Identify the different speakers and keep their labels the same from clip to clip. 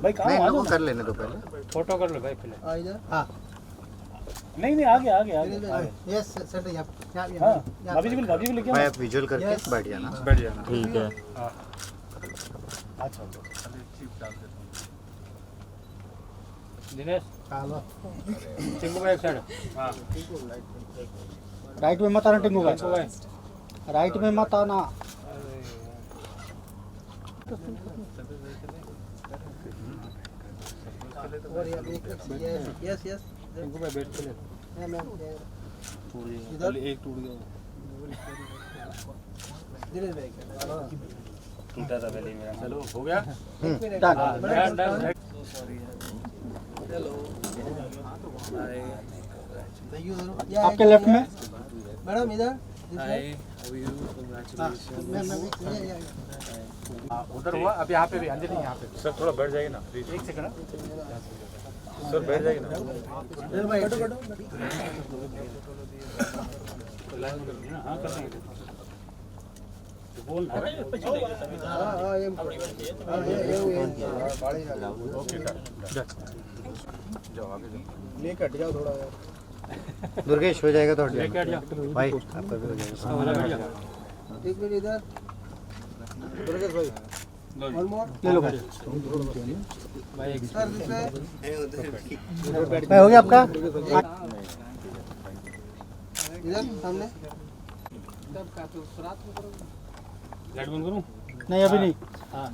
Speaker 1: भाई कहाँ
Speaker 2: नहीं,
Speaker 1: आ
Speaker 2: लोगों
Speaker 1: जाओ
Speaker 2: को कर लेने दो पहले।
Speaker 3: फोटो कर लो भाई पहले।
Speaker 4: इधर हाँ
Speaker 1: नहीं आगे
Speaker 4: यस सेट यहाँ
Speaker 1: हाँ भाभी जी को लेके
Speaker 2: भाई
Speaker 1: आओ।
Speaker 2: आप विजुअल करके बैठ जाना।
Speaker 3: बैठ जाना।
Speaker 5: ठीक है।
Speaker 1: अच्छा
Speaker 3: दिनेश
Speaker 4: चलो
Speaker 3: टिंकू भाई एक साइड। हाँ
Speaker 4: राइट में मत आना टिंकू
Speaker 3: टिंकू
Speaker 4: भाई,
Speaker 3: भाई
Speaker 4: राइट में मत आना। यस यस
Speaker 3: टिंकू भाई बैठ के ले।
Speaker 4: इधर
Speaker 3: एक टूट गया।
Speaker 4: दिनेश भाई
Speaker 3: टूटा था पहले मेरा। चलो हो गया।
Speaker 4: Done
Speaker 3: done.
Speaker 4: आपके लेफ्ट में मैडम इधर
Speaker 3: उधर हुआ। अब यहाँ पे भी अंजलि यहाँ पे। सर थोड़ा बैठ जाएगी ना। एक सेकंड सर बैठ जाएगी ना। हाँ कर देंगे। बोल
Speaker 4: लेके हट जाओ थोड़ा
Speaker 2: दुर्गेश हो जाएगा तो हट
Speaker 3: लेके हट
Speaker 2: जाना।
Speaker 3: जाओ।
Speaker 2: भाई आपका भी हो जाएगा।
Speaker 4: एक मिनट इधर दुर्गेश भाई वन मोर
Speaker 1: ले लो भाई।
Speaker 3: भाई एक
Speaker 4: सर दिस
Speaker 1: भाई हो गया आपका।
Speaker 4: इधर सामने
Speaker 3: लाइट बंद करूँ।
Speaker 1: नहीं अभी नहीं,
Speaker 3: हाँ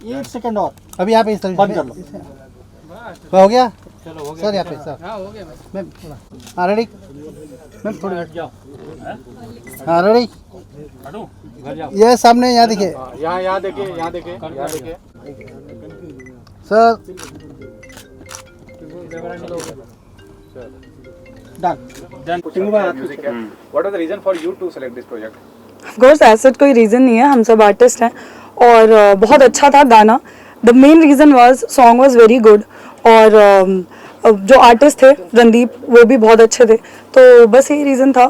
Speaker 1: एक सेकंड और अभी यहाँ पे इस तरह बंद कर लो।
Speaker 3: बस
Speaker 1: हो गया
Speaker 3: चलो हो गया।
Speaker 1: सर, यहाँ पे सर।
Speaker 3: हाँ हो गया।
Speaker 1: मैम थोड़ा हाँ रेडी मैम थोड़ा
Speaker 3: हट जाओ।
Speaker 1: हाँ रेडी।
Speaker 3: हटो घर जाओ।
Speaker 1: ये सामने यहाँ देखिए
Speaker 3: यहाँ देखिए यहाँ देखिए यहाँ देखिए।
Speaker 1: सर। डन टिंकू भाई
Speaker 3: म्यूजिक है। What was the reason for you to select this project?
Speaker 6: Of course ऐसा कोई रीज़न नहीं है, हम सब आर्टिस्ट हैं और बहुत अच्छा था गाना। The main reason was song was very good और जो आर्टिस्ट थे रणदीप वो भी बहुत अच्छे थे, तो बस यही रीज़न था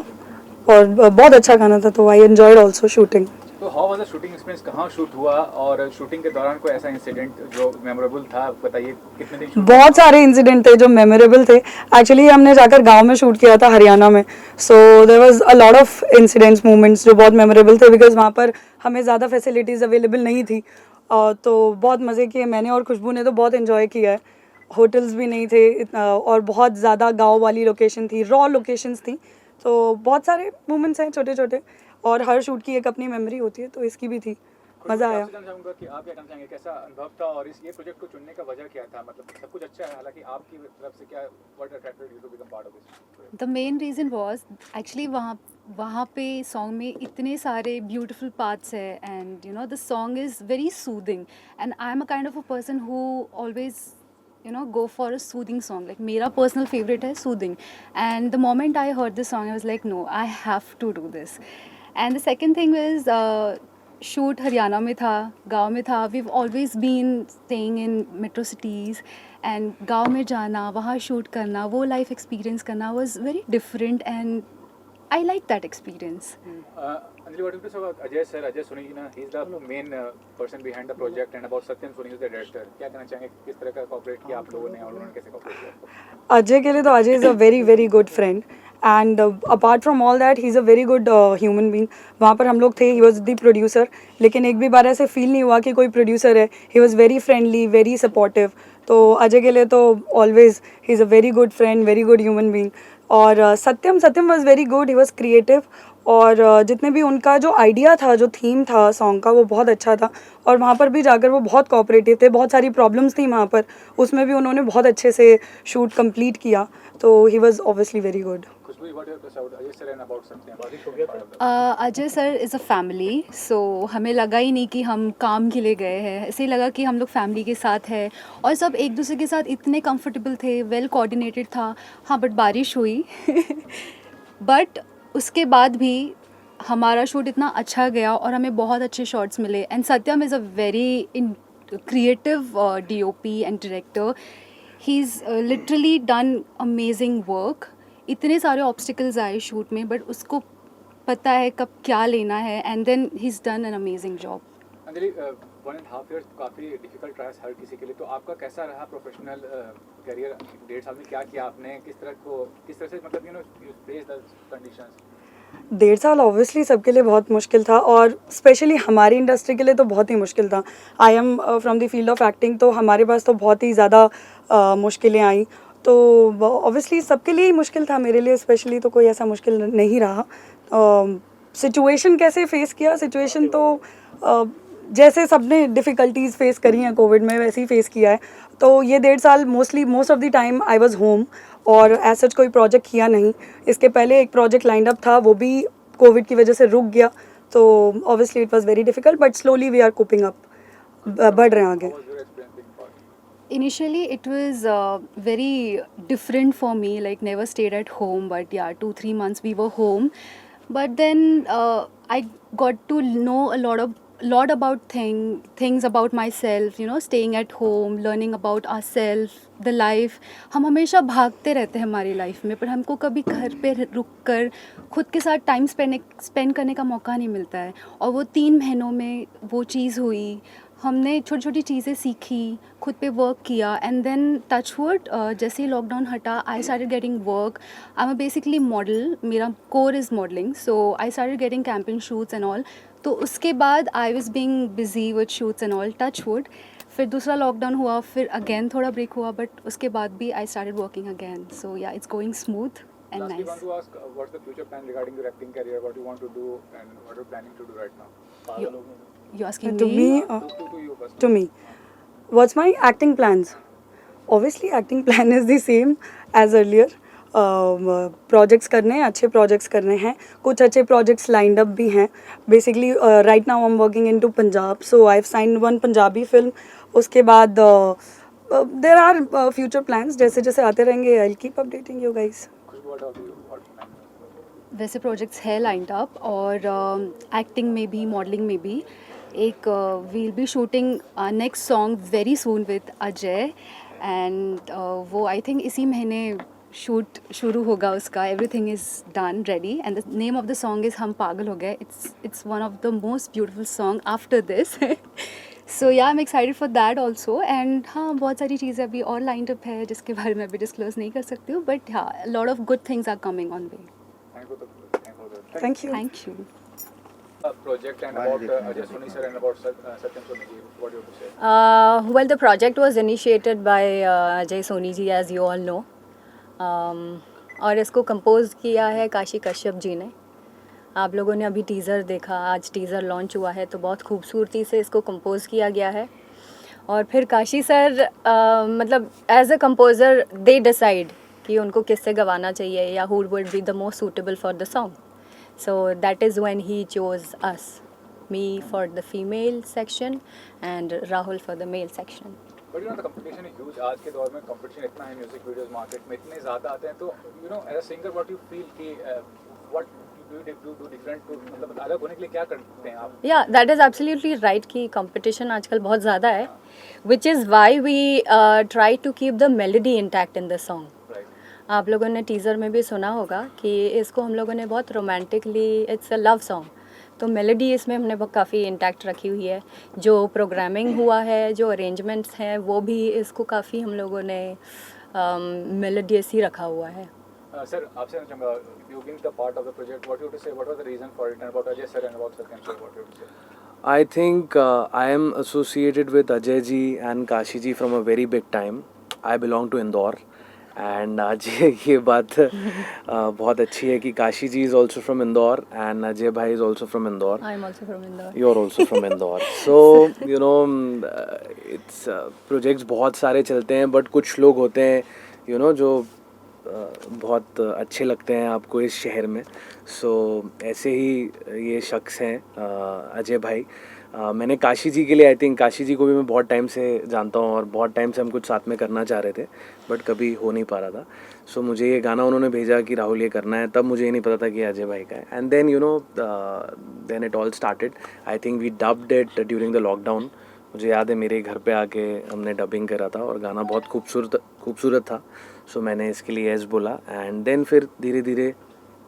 Speaker 6: और बहुत अच्छा गाना था, तो आई एंजॉयड ऑल्सो शूटिंग।
Speaker 3: तो how was the shooting experience? कहाँ शूट हुआ और शूटिंग के दौरान कोई ऐसा इंसिडेंट जो मेमोरेबल था? बताइए कितने दिन shoot
Speaker 6: बहुत सारे इंसिडेंट थे जो मेमोरेबल थे। एक्चुअली हमने जाकर गांव में शूट किया था हरियाणा में, so there was a lot of incidents moments जो बहुत मेमोरेबल थे बिकॉज वहाँ पर हमें ज़्यादा फैसिलिटीज़ अवेलेबल नहीं थी। तो बहुत मज़े किए मैंने और खुशबू ने, तो बहुत इन्जॉय किया है। होटल्स भी नहीं थे इतना और बहुत ज़्यादा गाँव वाली लोकेशन थी, रॉ लोकेशंस थी, तो बहुत सारे मोमेंट्स हैं छोटे छोटे और हर शूट की एक अपनी मेमोरी होती है, तो इसकी भी थी, मज़ा आया।
Speaker 3: आपसे जानना चाहूंगा कि आप क्या कहना चाहेंगे, कैसा अनुभव था और इस ये प्रोजेक्ट को चुनने का वजह क्या था? मतलब सब कुछ अच्छा है, हालांकि आपकी तरफ से क्या what attracted you to become part of this?
Speaker 7: The main reason was actually वहाँ पे सॉन्ग में इतने सारे ब्यूटिफुल पार्ट्स है and you know the song is very soothing and I am a kind of a person who always you know go for a soothing song. Like मेरा personal favorite है soothing, and the moment I heard this song I was like no, I have to do this. And the second thing is shoot Haryana में था, गाँव में था. We've always been staying in metro cities and गाँव में जाना, वहाँ shoot करना, वो life experience करना was very different and I like that experience.
Speaker 3: Anjali, what do you say about Ajay sir? Ajay Soni, he is the main person behind the project, and about Satyam Soni, who is the director. क्या कहना चाहेंगे, किस तरह का cooperate किया आप लोगों ने और उन्होंने कैसे cooperate किया?
Speaker 6: अजय के लिए तो Ajay is a very very good friend and apart from all that he is a very good human being. वहाँ पर हम लोग थे, ही वॉज द प्रोड्यूसर, लेकिन एक भी बार ऐसे फील नहीं हुआ कि कोई प्रोड्यूसर है। He was very friendly, very supportive, तो अजय के लिए तो always he is a very good friend, very good human being. और Satyam was very good, he was creative और जितने भी उनका जो आइडिया था, जो थीम था सॉन्ग का, वो बहुत अच्छा था और वहाँ पर भी जाकर वो बहुत कोऑपरेटिव थे। बहुत सारी प्रॉब्लम्स थी वहाँ पर, उसमें भी उन्होंने बहुत अच्छे से शूट कंप्लीट किया, तो he was obviously very good.
Speaker 3: Khushboo, what your thoughts about Ajay sir and about Satyam? Are they part of the
Speaker 7: Ajay sir is a family, so हमें लगा ही नहीं कि हम काम के लिए गए हैं, ऐसे ही लगा कि हम लोग फैमिली के साथ हैं और सब एक दूसरे के साथ इतने कंफर्टेबल थे, वेल कोऑर्डिनेटेड था। हाँ बट बारिश हुई बट उसके बाद भी हमारा शूट इतना अच्छा गया और हमें बहुत अच्छे शॉट्स मिले and Satyam is a very creative DOP and director. He is literally done amazing work. इतने सारे ऑब्स्टिकल्स आए शूट में बट उसको पता है कब क्या लेना है and then he is done an amazing job.
Speaker 3: Anjali, 1.5 years काफ़ी डिफिकल्ट रहा है हर किसी के लिए, तो आपका कैसा रहा प्रोफेशनल करियर? 1.5 साल में क्या किया आपने, किस तरह से मतलब यू फेस द कंडीशंस?
Speaker 6: 1.5 साल ऑब्वियसली सबके लिए बहुत मुश्किल था, और स्पेशली हमारी इंडस्ट्री के लिए तो बहुत ही मुश्किल था. I am from the field of acting, तो हमारे पास तो बहुत ही ज़्यादा मुश्किलें आई. तो ऑब्वियसली सबके लिए ही मुश्किल था, मेरे लिए स्पेशली तो कोई ऐसा मुश्किल नहीं रहा. सिचुएशन कैसे फेस किया? सिचुएशन तो जैसे सबने डिफ़िकल्टीज़ फेस करी हैं कोविड में, वैसे ही फेस किया है. तो ये 1.5 साल most of the time I was home, और एज सच कोई प्रोजेक्ट किया नहीं. इसके पहले एक प्रोजेक्ट लाइंड अप था, वो भी कोविड की वजह से रुक गया. तो obviously it was very difficult, but slowly we are coping up, बढ़ रहे हैं आगे.
Speaker 7: Initially, it was very different for me. Like, never stayed at home, but yeah, 2-3 months we were home. But then I got to know a lot about things about myself. You know, staying at home, learning about ourselves, the life. हम हमेशा भागते रहते हैं हमारी life में, पर हमको कभी घर पे रुक कर खुद के साथ टाइम स्पेंड करने का मौका नहीं मिलता है. और वो 3 महीनों में वो चीज़ हुई. हमने छोटी छोटी चीज़ें सीखी, खुद पे वर्क किया, एंड देन टचवुड जैसे ही लॉकडाउन हटा, I started getting work. I am basically model, मेरा core is modelling, so I started getting campaign shoots and all. तो उसके बाद I was being busy with shoots and all, touchwood. फिर दूसरा lockdown हुआ, फिर अगेन थोड़ा ब्रेक हुआ, बट उसके बाद भी आई स्टार्टेड वर्किंग अगेन. सो या, it's going smooth and
Speaker 3: Lastly,
Speaker 7: nice.
Speaker 3: want to ask, what's the future plan regarding your acting career? What you want to do and what you're planning to do right now?
Speaker 7: You asking
Speaker 6: To me,
Speaker 3: To you first.
Speaker 6: to me, what's my acting plans? Obviously acting plan is the same as earlier. Projects करने हैं, अच्छे projects करने हैं. कुछ अच्छे projects lined up भी हैं. Basically right now I am working into Punjab, so I have signed one Punjabi film. उसके बाद देयर आर फ्यूचर प्लान्स, जैसे जैसे आते रहेंगे I will keep updating you guys.
Speaker 7: वैसे प्रोजेक्ट्स है लाइंड अप, और एक्टिंग में भी, मॉडलिंग में भी. एक we'll be shooting next song very soon with Ajay, and वो आई थिंक इसी महीने शूट शुरू होगा उसका. Everything is done ready, and the name of the song is हम पागल हो गए. It's one of the most beautiful song after this. So yeah, I am excited for that also. And हाँ, बहुत सारी चीज़ें अभी और लाइंड अप है जिसके बारे में अभी डिस्क्लोज नहीं कर सकती हूँ, बट हाँ, lot of good things are coming on way.
Speaker 6: Thank you.
Speaker 7: Thank you.
Speaker 3: Project and about Ajay Soni sir and about Satyam Soni ji, what do you have to say?
Speaker 5: Well, the project was initiated by Ajay Soni ji, as you all know. और इसको compose किया है काशी कश्यप जी ने. आप लोगों ने अभी teaser देखा, आज टीज़र लॉन्च हुआ है, तो बहुत खूबसूरती से इसको कंपोज किया गया है. और फिर काशी सर मतलब as a composer they decide कि उनको किससे गवाना चाहिए, या who would be the most suitable for the song. So that is when he chose us, me for the female section and Rahul for the male section.
Speaker 3: But you know, the competition is huge. आज के दौर में competition इतना है, music videos market में इतने ज़्यादा आते हैं. तो you know, as a singer, what you feel कि what do you do different to, मतलब अलग होने के लिए क्या करते हैं आप?
Speaker 5: Yeah, that is absolutely right कि competition आजकल बहुत ज़्यादा है, which is why we try to keep the melody intact in the song. आप लोगों ने टीज़र में भी सुना होगा कि इसको हम लोगों ने बहुत romantically, it's a love song, तो मेलोडी इसमें हमने काफ़ी इंटैक्ट रखी हुई है. जो प्रोग्रामिंग हुआ है, जो अरेंजमेंट्स हैं, वो भी इसको काफ़ी हम लोगों ने मेलोडियस ही रखा हुआ है.
Speaker 3: सर, आपसे चाहूँगा, you being the part of the project, what you have to say, what was the reason for it, and about Ajay sir and about Satyam sir, what you have to say?
Speaker 8: I think I am associated with Ajay ji and Kashi ji from a very big time. I belong to Indore. And आज ये बात बहुत अच्छी है कि Kashi ji is also from Indore and Ajay भाई is also from Indore.
Speaker 5: I am also from Indore.
Speaker 8: You are also from Indore. So you know, it's projects बहुत सारे चलते हैं, बट कुछ लोग होते हैं यू नो जो बहुत अच्छे लगते हैं आपको इस शहर में. सो ऐसे ही ये शख्स हैं अजय भाई. मैंने काशी जी के लिए, आई थिंक काशी जी को भी मैं बहुत टाइम से जानता हूँ, और बहुत टाइम से हम कुछ साथ में करना चाह रहे थे, बट कभी हो नहीं पा रहा था. सो मुझे ये गाना उन्होंने भेजा कि राहुल ये करना है, तब मुझे ये नहीं पता था कि अजय भाई का है. And then you know, then it all started. I think we dubbed it during the lockdown. मुझे याद है मेरे घर पे आके हमने डबिंग करा था, और गाना बहुत खूबसूरत था. सो मैंने इसके लिए यस बोला, एंड देन फिर धीरे धीरे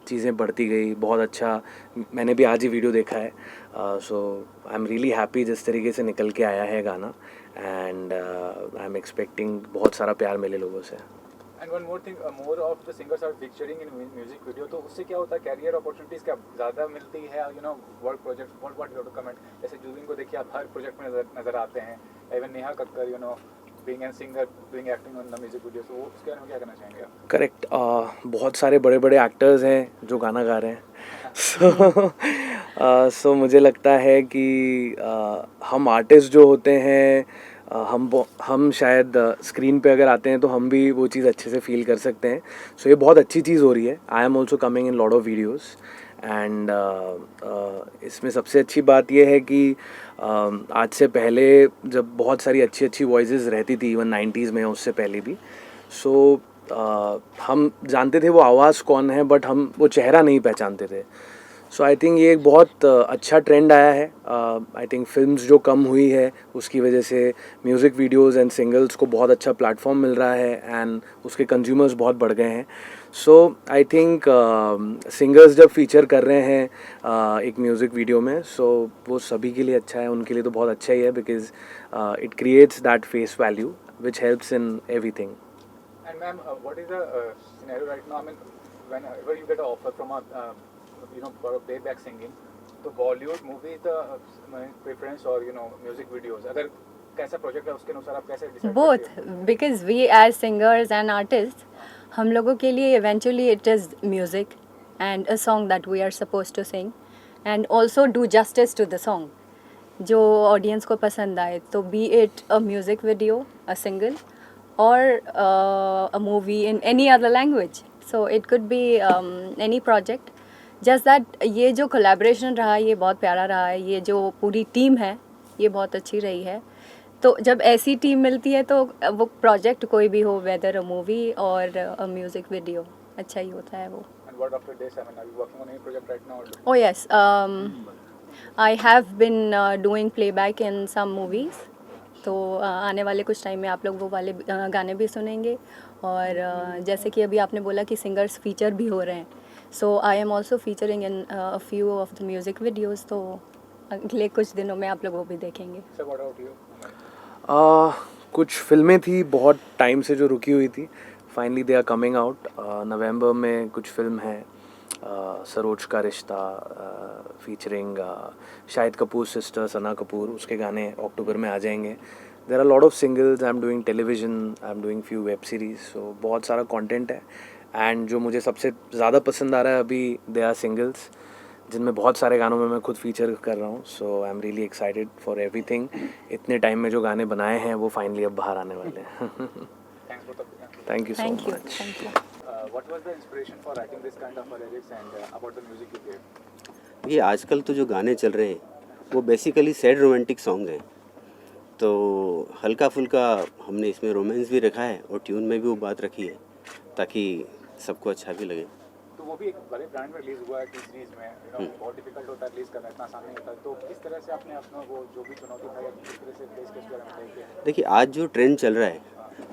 Speaker 8: चीज़ें बढ़ती गई. बहुत अच्छा, मैंने भी आज ही वीडियो देखा है. सो आई एम रियली हैप्पी जिस तरीके से निकल के आया है गाना, एंड आई एम एक्सपेक्टिंग बहुत सारा प्यार मिले लोगों से.
Speaker 3: And one more thing, more of the singers are picturing in music video, तो उससे क्या होता है, कैरियर अपॉर्चुनिटीज क्या ज़्यादा मिलती है, you know, work project, what you to comment. जैसे जुबिन को देखिए आप हर प्रोजेक्ट में नजर आते हैं, even Neha Kakkar, you know, being an singer, doing acting on the music video, तो उसके बारे में क्या कहना चाहेंगे आप?
Speaker 8: करेक्ट. बहुत सारे बड़े बड़े एक्टर्स हैं जो गाना गा रहे हैं. सो मुझे लगता है कि हम आर्टिस्ट जो होते हैं, हम शायद स्क्रीन पे अगर आते हैं तो हम भी वो चीज़ अच्छे से फील कर सकते हैं. सो ये बहुत अच्छी चीज़ हो रही है. आई am also coming in lot of videos, and इसमें सबसे अच्छी बात यह है कि आज से पहले जब बहुत सारी अच्छी अच्छी वॉइसेस रहती थी, इवन 90s में, उससे पहले भी, सो हम जानते थे वो आवाज़ कौन है, बट हम वो चेहरा नहीं पहचानते थे. सो आई थिंक ये एक बहुत अच्छा ट्रेंड आया है. आई थिंक फिल्म्स जो कम हुई है उसकी वजह से म्यूज़िक वीडियोस एंड सिंगल्स को बहुत अच्छा प्लेटफॉर्म मिल रहा है, एंड उसके कंज्यूमर्स बहुत बढ़ गए हैं. सो आई थिंक सिंगर्स जब फीचर कर रहे हैं एक म्यूज़िक वीडियो में, सो वो सभी के लिए अच्छा है, उनके लिए तो बहुत अच्छा ही है, because it creates that face value which helps in everything.
Speaker 3: And ma'am, what is the scenario right now? I mean, whenever you get an offer from a, you know, for a playback singing, तो Bollywood movie the preference or, you know, music videos, अगर कैसा project है उसके अनुसार आप कैसे decide करते
Speaker 5: Both, because we as singers and artists, हम लोगों के लिए eventually it is music and a song that we are supposed to sing and also do justice to the song. जो audience को पसंद आए, तो be it a music video, a single, or a movie in any other language. So it could be any project. Just that ये जो collaboration रहा है ये बहुत प्यारा रहा है. ये जो पूरी टीम है ये बहुत अच्छी रही है. तो जब ऐसी टीम मिलती है तो वो प्रोजेक्ट कोई भी हो, whether a movie or a music video, अच्छा ही होता है वो.
Speaker 3: And what after this? I mean, are you working on any project right now?
Speaker 5: Oh yes, I have been doing playback in some movies. तो आने वाले कुछ time में आप लोग वो वाले गाने भी सुनेंगे. और जैसे कि अभी आपने बोला कि सिंगर्स फीचर भी हो रहे हैं, so I am also featuring in a few of the music videos. तो अगले कुछ दिनों में आप लोग वो भी देखेंगे.
Speaker 3: So what about you?
Speaker 8: कुछ फिल्में थी बहुत टाइम से जो रुकी हुई थी, finally they are coming out. November में कुछ फिल्म है, सरोज का रिश्ता, फीचरिंग शाहिद कपूर सिस्टर सना कपूर, उसके गाने अक्टूबर में आ जाएंगे. There are lot of singles. I am doing television, I am doing few web series. So बहुत सारा कंटेंट है, एंड जो मुझे सबसे ज़्यादा पसंद आ रहा है अभी, दे आर सिंगल्स जिनमें बहुत सारे गानों में मैं खुद फीचर कर रहा हूँ. So I am really excited for everything. इतने टाइम में जो गाने बनाए हैं वो फाइनली अब बाहर आने वाले हैं. Thank you so
Speaker 5: thank you.
Speaker 8: Much.
Speaker 5: Thank you.
Speaker 3: What was the inspiration for writing this kind of lyrics and about the music you gave?
Speaker 9: ये आजकल तो जो गाने चल रहे हैं वो बेसिकली सैड रोमांटिक सॉन्ग हैं, तो हल्का फुल्का हमने इसमें रोमांस भी रखा है और ट्यून में भी वो बात रखी है ताकि सबको अच्छा भी लगे.
Speaker 3: तो वो भी एक बड़े ब्रांड में रिलीज हुआ है टी सीरीज में, यू नो, बहुत डिफिकल्ट होता है रिलीज करना, इतना आसान नहीं होता. तो किस तरह से आपने अपना वो जो भी चुनौती था या किस तरह से फेस किया उसके बारे में बताइए.
Speaker 9: देखिए, आज जो ट्रेंड चल रहा है,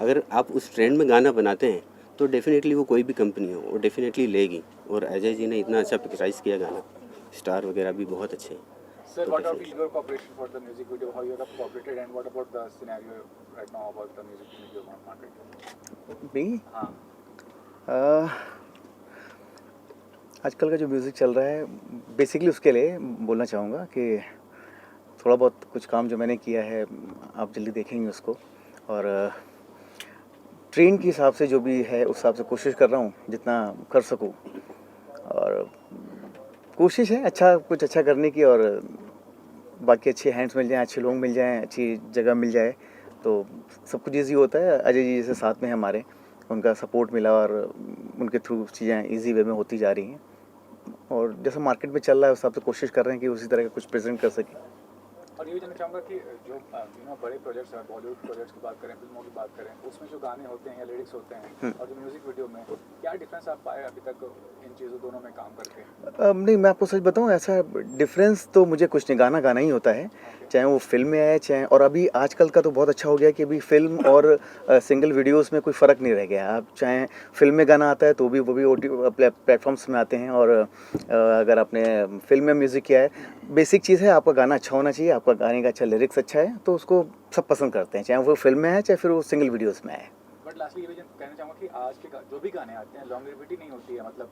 Speaker 9: अगर आप उस ट्रेंड में गाना बनाते हैं तो डेफिनेटली वो कोई भी कंपनी हो वो डेफिनेटली लेगी. और अजय जी ने इतना अच्छा पिक्चराइज किया गाना, स्टार वगैरह भी बहुत अच्छे हैं.
Speaker 3: Sir, what about your cooperation for the music video? How you have cooperated and what about the scenario right now about the music video market?
Speaker 2: मी
Speaker 3: हाँ.
Speaker 2: आजकल का जो म्यूज़िक चल रहा है, बेसिकली उसके लिए बोलना चाहूँगा कि थोड़ा बहुत कुछ काम जो मैंने किया है आप जल्दी देखेंगे उसको. और ट्रेंड के हिसाब से जो भी है उस हिसाब से कोशिश कर रहा हूँ जितना कर सकूँ. और कोशिश है कुछ अच्छा करने की, और बाकी अच्छे हैंड्स मिल जाएं, अच्छे लोग मिल जाएं, अच्छी जगह मिल जाए तो सब कुछ ईजी होता है. अजय जी जैसे साथ में हमारे, उनका सपोर्ट मिला और उनके थ्रू चीज़ें ईजी वे में होती जा रही हैं. और जैसा मार्केट में चल रहा है उस हिसाब से कोशिश कर रहे हैं कि उसी तरह का कुछ प्रेजेंट कर सकें.
Speaker 3: और ये भी जानना चाहूँगा कि जो यू नो बड़े प्रोजेक्ट्स हैं, बॉलीवुड प्रोजेक्ट्स की बात करें, फिल्मों की बात करें, उसमें जो गाने होते हैं या लिरिक्स होते हैं और जो म्यूजिक वीडियो में, क्या डिफरेंस आप पाए अभी तक इन चीज़ों दोनों में काम करके?
Speaker 2: नहीं, मैं आपको सच बताऊं, ऐसा डिफरेंस तो मुझे कुछ नहीं. गाना गाना ही होता है, चाहे वो फिल्म में आए चाहे. और अभी आजकल का तो बहुत अच्छा हो गया कि अभी फिल्म और सिंगल वीडियोस में कोई फ़र्क नहीं रह गया. आप चाहे फिल्म में गाना आता है तो भी वो भी OTT प्लेटफॉर्म्स में आते हैं, और अगर आपने फिल्म में म्यूज़िक किया है बेसिक चीज़ है, आपका गाना अच्छा होना चाहिए, आपका गाने का अच्छा लिरिक्स अच्छा है तो उसको सब पसंद करते हैं, चाहे वो फिल्म में है चाहे फिर वो सिंगल वीडियोस में है।
Speaker 3: बट लास्टली ये भी कहना चाहूँगा कि आज के जो भी गाने आते हैं लॉन्गेविटी नहीं होती है, मतलब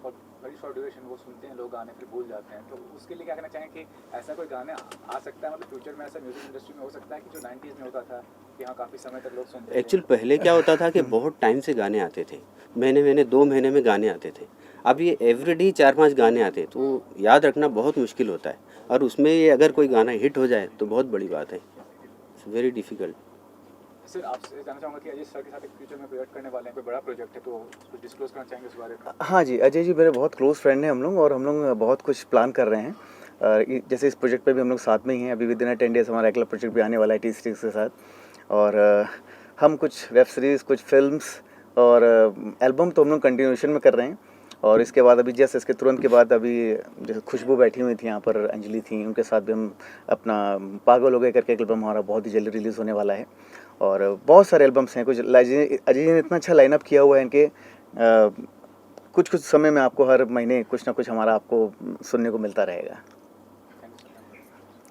Speaker 3: फॉर वेरी शॉर्ट ड्यूरेशन वो सुनते हैं लोग गाने फिर भूल जाते हैं, तो उसके लिए क्या कहना चाहें कि ऐसा कोई गाने आ सकता है, मतलब फ्यूचर में ऐसा म्यूजिक इंडस्ट्री में हो सकता है कि जो 90s में होता था कि हाँ काफ़ी समय तक लोग सुनते थे।
Speaker 9: एक्चुअल पहले क्या होता था कि बहुत टाइम से गाने आते थे, महीने 2 महीने में गाने आते थे। अब ये एवरीडे 4-5 गाने आते तो याद रखना बहुत मुश्किल होता है, और उसमें ये अगर कोई गाना हिट हो जाए तो बहुत बड़ी बात है। It's very difficult.
Speaker 3: सर आपसे जानना चाहूँगा कि अजय सर के साथ एक फ्यूचर में प्रोजेक्ट करने वाले हैं, कोई बड़ा प्रोजेक्ट है तो कुछ डिस्क्लोज करना चाहेंगे उस बारे में?
Speaker 2: हाँ जी, अजय जी मेरे बहुत क्लोज फ्रेंड हैं हम लोग, और हम लोग बहुत कुछ प्लान कर रहे हैं। जैसे इस प्रोजेक्ट पे भी हम लोग साथ में ही हैं, अभी विद इन 10 डेज़ हमारा अगला प्रोजेक्ट भी आने वाला है टी सीरीज़ के साथ, और हम कुछ वेब सीरीज़, कुछ फिल्म्स और एल्बम तो हम लोग कंटिन्यूएशन में कर रहे हैं। और इसके बाद अभी जस्ट इसके तुरंत के बाद अभी जैसे खुशबू बैठी हुई थी यहाँ पर, अंजलि थी, उनके साथ भी हम अपना पागल हो गए करके एक एल्बम हमारा बहुत ही जल्दी रिलीज़ होने वाला है। और बहुत सारे एल्बम्स हैं, कुछ अजय जी ने इतना अच्छा लाइनअप किया हुआ है इनके, कुछ समय में आपको हर महीने कुछ ना कुछ हमारा आपको सुनने को मिलता रहेगा।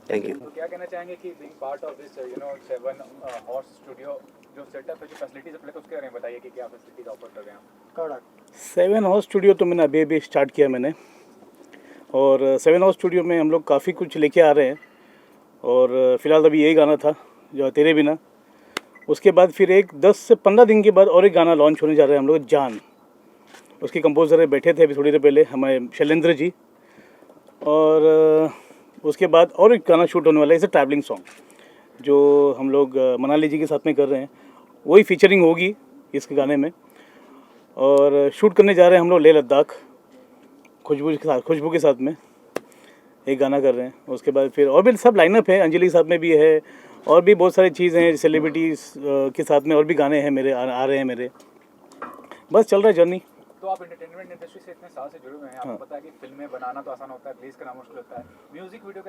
Speaker 2: Thank you.
Speaker 3: तो क्या कहना चाहेंगे कि being part of this 7 horse studio जो सेटअप है, जो फैसिलिटीज है, पहले तो उसके बारे में बताइए कि क्या फैसिलिटीज ऑफर कर रहे हैं आप?
Speaker 1: 7 हाउस स्टूडियो तो मैंने अभी स्टार्ट किया मैंने, और 7 हाउस स्टूडियो में हम लोग काफ़ी कुछ लेके आ रहे हैं। और फिलहाल अभी यही गाना था जो तेरे बिना, उसके बाद फिर एक 10 से 15 दिन के बाद और एक गाना लॉन्च होने जा रहा है हम लोग, जान। उसके कंपोज़र बैठे थे अभी थोड़ी देर पहले हमारे शैलेंद्र जी, और उसके बाद और एक गाना शूट होने वाला है, इसे ट्रैवलिंग सॉन्ग जो हम लोग मनाली जी के साथ में कर रहे हैं, वही फीचरिंग होगी इस गाने में। और शूट करने जा रहे हैं हम लोग लेह लद्दाख, खुशबू के साथ में एक गाना कर रहे हैं। उसके बाद फिर और भी सब लाइनअप है, अंजलि के साथ में भी है, और भी बहुत सारी चीज़ें हैं, सेलिब्रिटीज़ के साथ में और भी गाने हैं मेरे आ रहे हैं मेरे, बस चल रहा है जर्नी।
Speaker 3: तो आप एंटरटेनमेंट इंडस्ट्री से इतने साल से जुड़े हुए हैं, आपको पता है कि फिल्में बनाना तो आसान होता है, रिलीज करना मुश्किल होता है, म्यूजिक वीडियो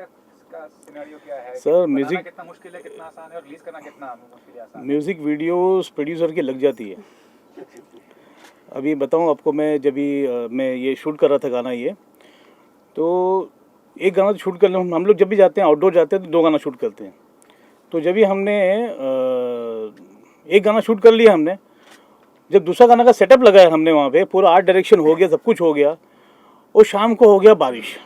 Speaker 3: का सिनेरियो क्या है
Speaker 1: सर? म्यूजिक
Speaker 3: कितना मुश्किल है, कितना आसान है, और रिलीज करना कितना मुश्किल है, आसान?
Speaker 1: म्यूज़िक वीडियोस प्रोड्यूसर की लग जाती है। अभी बताऊं आपको, मैं जब भी मैं ये शूट कर रहा था गाना ये, तो एक गाना शूट करने हम लोग जब भी जाते हैं, आउटडोर जाते हैं तो 2 गाना शूट करते हैं। तो जब भी हमने एक गाना शूट कर लिया हमने, जब दूसरा गाना का सेटअप लगाया हमने वहाँ पे, पूरा आर्ट डायरेक्शन हो गया, सब कुछ हो गया, और शाम को हो गया बारिश।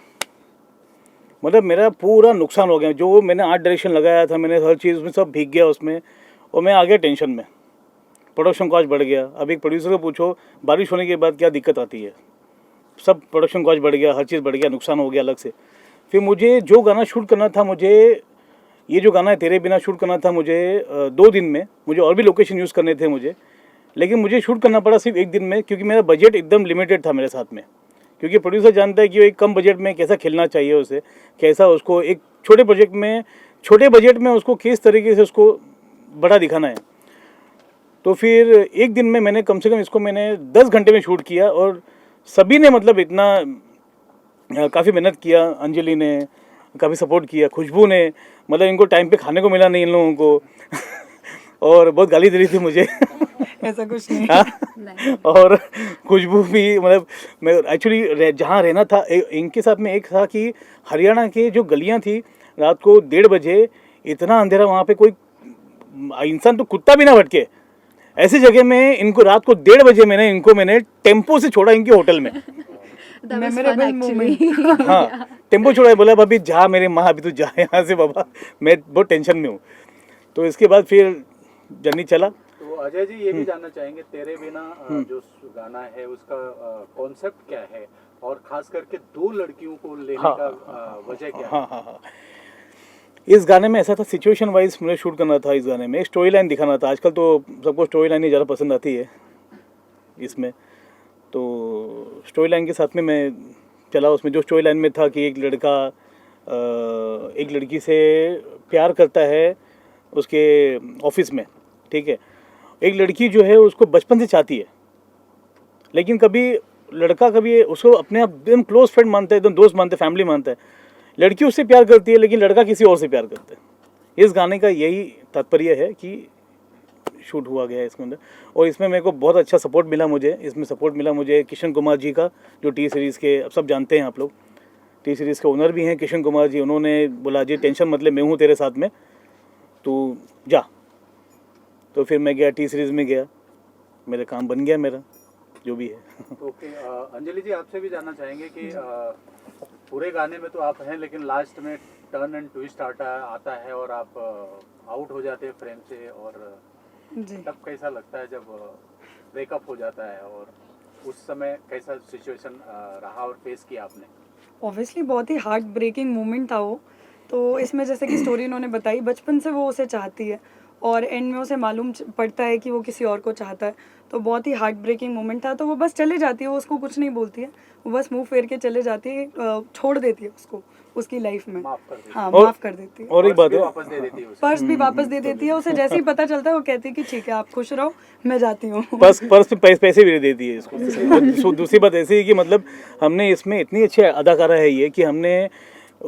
Speaker 1: मतलब मेरा पूरा नुकसान हो गया, जो मैंने आर्ट डायरेक्शन लगाया था, मैंने हर चीज़ उसमें सब भीग गया उसमें, और मैं आ गया टेंशन में, प्रोडक्शन कॉस्ट बढ़ गया। अब एक प्रोड्यूसर को पूछो बारिश होने के बाद क्या दिक्कत आती है, सब प्रोडक्शन कॉस्ट बढ़ गया, हर चीज़ बढ़ गया, नुकसान हो गया अलग से। फिर मुझे जो गाना शूट करना था, मुझे ये जो गाना है तेरे बिना शूट करना था मुझे 2 दिन में, मुझे और भी लोकेशन यूज़ करने थे मुझे, लेकिन मुझे शूट करना पड़ा सिर्फ 1 दिन में, क्योंकि मेरा बजट एकदम लिमिटेड था मेरे साथ में। क्योंकि प्रोड्यूसर जानता है कि वो एक कम बजट में कैसा खेलना चाहिए उसे, कैसा उसको एक छोटे प्रोजेक्ट में, छोटे बजट में उसको किस तरीके से उसको बड़ा दिखाना है। तो फिर 1 दिन में मैंने कम से कम इसको मैंने 10 घंटे में शूट किया, और सभी ने मतलब इतना काफ़ी मेहनत किया, अंजलि ने काफ़ी सपोर्ट किया, खुशबू ने, मतलब इनको टाइम पे खाने को मिला नहीं इन लोगों को और बहुत गाली दे रही थी मुझे
Speaker 6: ऐसा कुछ नहीं।
Speaker 5: नहीं।
Speaker 1: और खुशबू भी, मतलब मैं एक्चुअली जहाँ रहना था इनके साथ में एक था कि हरियाणा के जो गलियाँ थी, रात को 1:30 बजे इतना अंधेरा, वहाँ पे कोई इंसान तो कुत्ता भी ना भटके, ऐसी जगह में इनको रात को 1:30 बजे मैंने टेम्पो से छोड़ा इनके होटल में।
Speaker 6: Memorable moment.
Speaker 1: हाँ, टेम्पो छोड़ा है, बोला भाभी जा मेरे माँ, अभी तू जा यहाँ से बाबा, मैं बहुत टेंशन में हूँ। तो इसके बाद फिर जर्नी चला।
Speaker 10: तो अजय जी ये भी जानना चाहेंगे, तेरे बिना जो गाना है उसका कॉन्सेप्ट क्या है, और खास करके 2 लड़कियों को लेने का वजह क्या है?
Speaker 1: हाँ। इस गाने में ऐसा था, सिचुएशन वाइज मुझे शूट करना था इस गाने में, एक स्टोरी लाइन दिखाना था। आजकल तो सबको स्टोरी लाइन ही ज़्यादा पसंद आती है इसमें, तो स्टोरी लाइन के साथ में मैं चला। उसमें जो स्टोरी लाइन में था कि एक लड़का एक लड़की से प्यार करता है उसके ऑफिस में, ठीक है। एक लड़की जो है उसको बचपन से चाहती है, लेकिन कभी लड़का कभी उसको अपने आप एकदम क्लोज फ्रेंड मानता है, एकदम दोस्त मानता है, फैमिली मानता है। लड़की उससे प्यार करती है, लेकिन लड़का किसी और से प्यार करता है। इस गाने का यही तात्पर्य है कि शूट हुआ गया है इसके अंदर, और इसमें मेरे को बहुत अच्छा सपोर्ट मिला मुझे। इसमें सपोर्ट मिला मुझे किशन कुमार जी का, जो टी सीरीज़ के अब सब जानते हैं आप लोग, टी सीरीज़ के ओनर भी हैं किशन कुमार जी, उन्होंने बोला जी टेंशन मत ले, मैं हूँ तेरे साथ में, तू जा। तो फिर मैं गया टी सीरीज़ में गया, मेरा काम बन गया मेरा जो भी है।
Speaker 10: ओके, अंजलि जी आपसे भी जानना चाहेंगे कि पूरे गाने में तो आप हैं, लेकिन लास्ट में टर्न एंड ट्विस्ट आता है और आप आउट हो जाते हैं फ्रेम से, और
Speaker 6: जी
Speaker 10: तब कैसा लगता है जब ब्रेकअप हो जाता है, और उस समय कैसा सिचुएशन रहा और फेस किया आपने?
Speaker 6: ऑब्वियसली बहुत ही हार्ट ब्रेकिंग मोमेंट था वो। तो इसमें जैसे कि स्टोरी इन्होंने बताई, बचपन से वो उसे चाहती है और एंड में उसे मालूम पड़ता है कि वो किसी और को चाहता है, तो बहुत ही हार्ट ब्रेकिंग मोमेंट था। तो वो बस चले जाती है, वो उसको कुछ नहीं बोलती है, वो बस मुंह फेर के चले जाती है, छोड़ देती है उसको उसकी लाइफ में।
Speaker 10: माफ कर देती
Speaker 6: हाँ,
Speaker 1: और-
Speaker 6: माफ़ कर देती है।
Speaker 1: और एक बात है,
Speaker 10: वापस दे देती है उसे।
Speaker 6: पर्स भी वापस दे देती है उसे, जैसे ही पता चलता है वो कहती है कि ठीक है आप खुश रहो, मैं जाती हूँ।
Speaker 1: पर्स पे पैसे भी दे दिए इसको। दूसरी बात ऐसी है कि मतलब हमने इसमें इतनी अच्छी अदाकारा है ये कि हमने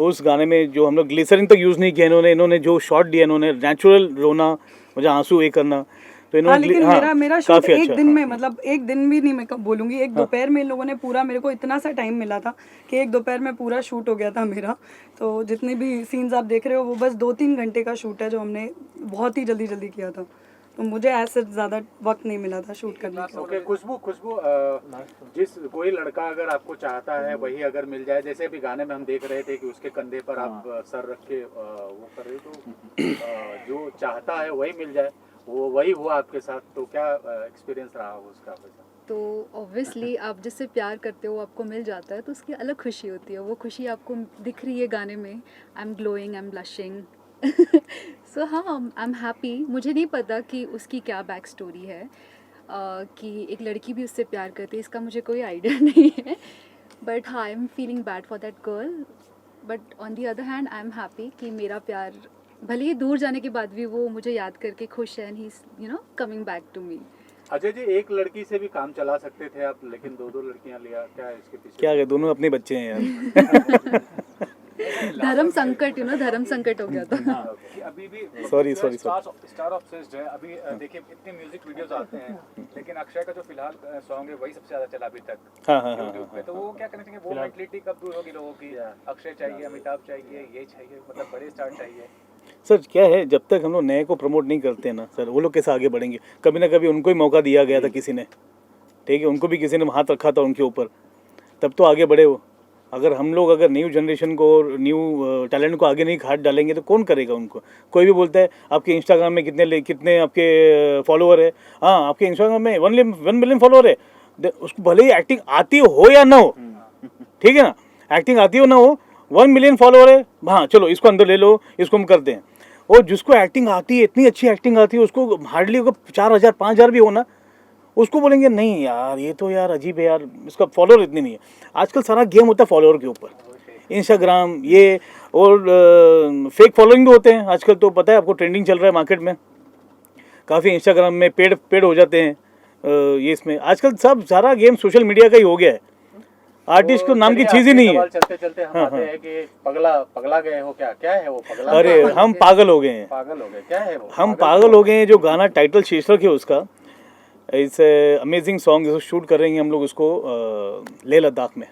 Speaker 1: उस गाने में जो हम लोग ग्लिसरीन तक यूज़ नहीं किया, इन्होंने जो शॉट दिया, इन्होंने नेचुरल रोना, मुझे आंसू ये करना, तो
Speaker 6: हाँ, लेकिन मेरा शूट
Speaker 1: काफी
Speaker 6: एक
Speaker 1: अच्छा,
Speaker 6: दिन
Speaker 1: हाँ।
Speaker 6: में, मतलब एक दिन भी नहीं मैं बोलूँगी, एक दोपहर में इन लोगों ने पूरा, मेरे को इतना सा टाइम मिला था कि एक दोपहर में पूरा शूट हो गया था मेरा। तो जितने भी सीन्स आप देख रहे हो वो बस 2-3 घंटे का शूट है जो हमने बहुत ही जल्दी जल्दी किया था। तो मुझे ऐसे ज़्यादा वक्त नहीं मिला था शूट करने का।
Speaker 10: ओके, खुशबू जिस कोई लड़का अगर आपको चाहता है वही अगर मिल जाए, जैसे अभी गाने में हम देख रहे थे कि उसके कंधे पर आप सर रख के वो कर रहे, तो जो चाहता है वही मिल जाए, वो वही हुआ आपके साथ, तो क्या एक्सपीरियंस रहा हो उसका आपके साथ?
Speaker 7: तो ऑब्वियसली आप जिससे प्यार करते हो आपको मिल जाता है तो उसकी अलग खुशी होती है, वो खुशी आपको दिख रही है गाने में। I am glowing, I am blushing. So हाँ, आई एम हैप्पी। मुझे नहीं पता कि उसकी क्या बैक स्टोरी है, कि एक लड़की भी उससे प्यार करती है, इसका मुझे कोई आइडिया नहीं है। बट हाँ, I am feeling bad for that girl, but on the other hand I am happy कि मेरा प्यार भले ही दूर जाने के बाद भी वो मुझे याद करके खुश है, and he is coming back to me.
Speaker 10: Ajay ji, एक लड़की से भी काम चला सकते थे आप, लेकिन दो लड़कियां लिया, क्या है इसके पीछे?
Speaker 1: क्या है, दोनों अपने बच्चे हैं यार।
Speaker 7: धर्म संकट, धर्म संकट हो गया था।
Speaker 3: कि अभी भी
Speaker 1: Sorry.
Speaker 3: स्टार ऑब्सेस्ड है अभी। देखिए इतने म्यूजिक वीडियोस आते हैं, लेकिन अक्षय का जो फिलहाल सॉन्ग है वही सबसे ज्यादा चला अभी तक
Speaker 1: हाँ।
Speaker 3: YouTube पे। तो वो क्या करना चाहिए, वो मेंटलिटी कब दूर होगी लोगों की? अक्षय चाहिए, अमिताभ चाहिए, ये चाहिए, मतलब बड़े स्टार चाहिए।
Speaker 1: सर क्या है, जब तक हम लोग नए को प्रमोट नहीं करते हैं ना सर, वो लोग कैसे आगे बढ़ेंगे? कभी ना कभी उनको ही मौका दिया गया था किसी ने, ठीक है, उनको भी किसी ने हाथ रखा था उनके ऊपर, तब तो आगे बढ़े वो। अगर हम लोग अगर न्यू जनरेशन को और न्यू टैलेंट को आगे नहीं हाथ डालेंगे तो कौन करेगा उनको? कोई भी बोलता है आपके इंस्टाग्राम में कितने आपके फॉलोअर है, हाँ आपके इंस्टाग्राम में 1 मिलियन फॉलोअर है, उसको भले ही एक्टिंग आती हो या ना हो, ठीक है ना, एक्टिंग आती हो ना हो, 1 मिलियन फॉलोअर है, हाँ चलो इसको अंदर ले लो, इसको हम करते हैं। और जिसको एक्टिंग आती है, इतनी अच्छी एक्टिंग आती है, उसको हार्डली 4,000 5,000 भी हो ना, उसको बोलेंगे नहीं यार ये तो यार अजीब है यार, इसका फॉलोअर इतनी नहीं है। आजकल सारा गेम होता है फॉलोअर के ऊपर, इंस्टाग्राम ये, और फेक फॉलोइंग भी होते हैं आजकल। तो पता है आपको, ट्रेंडिंग चल रहा है मार्केट में, काफ़ी इंस्टाग्राम में पेड हो जाते हैं ये। इसमें आजकल सब सारा गेम सोशल मीडिया का ही हो गया है, आर्टिस्ट को नाम की चीज़ ही नहीं है।
Speaker 10: चलते चलते हम आते हैं कि पगला गए हो, क्या है वो पगला?
Speaker 1: अरे हम पागल हो गए हैं,
Speaker 10: पागल हो गए, क्या है वो?
Speaker 1: हम पागल हो गए हैं। जो गाना टाइटल शीर्षक है उसका, इट्स अमेजिंग सॉन्ग, इसको शूट करेंगे हम लोग उसको लेह लद्दाख में,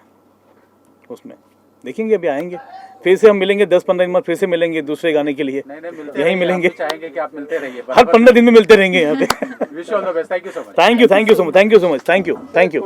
Speaker 1: उसमें देखेंगे। अभी आएंगे फिर से, हम मिलेंगे 10-15 दिन बाद, फिर से मिलेंगे दूसरे गाने के लिए,
Speaker 10: नहीं मिलते
Speaker 1: यहीं मिलेंगे,
Speaker 10: चाहेंगे कि आप मिलते रहिए
Speaker 1: हर 15 दिन में मिलते रहेंगे यहाँ पे।
Speaker 10: Wish you all the best, thank you so much.
Speaker 1: Thank you so much, thank you so much, thank you.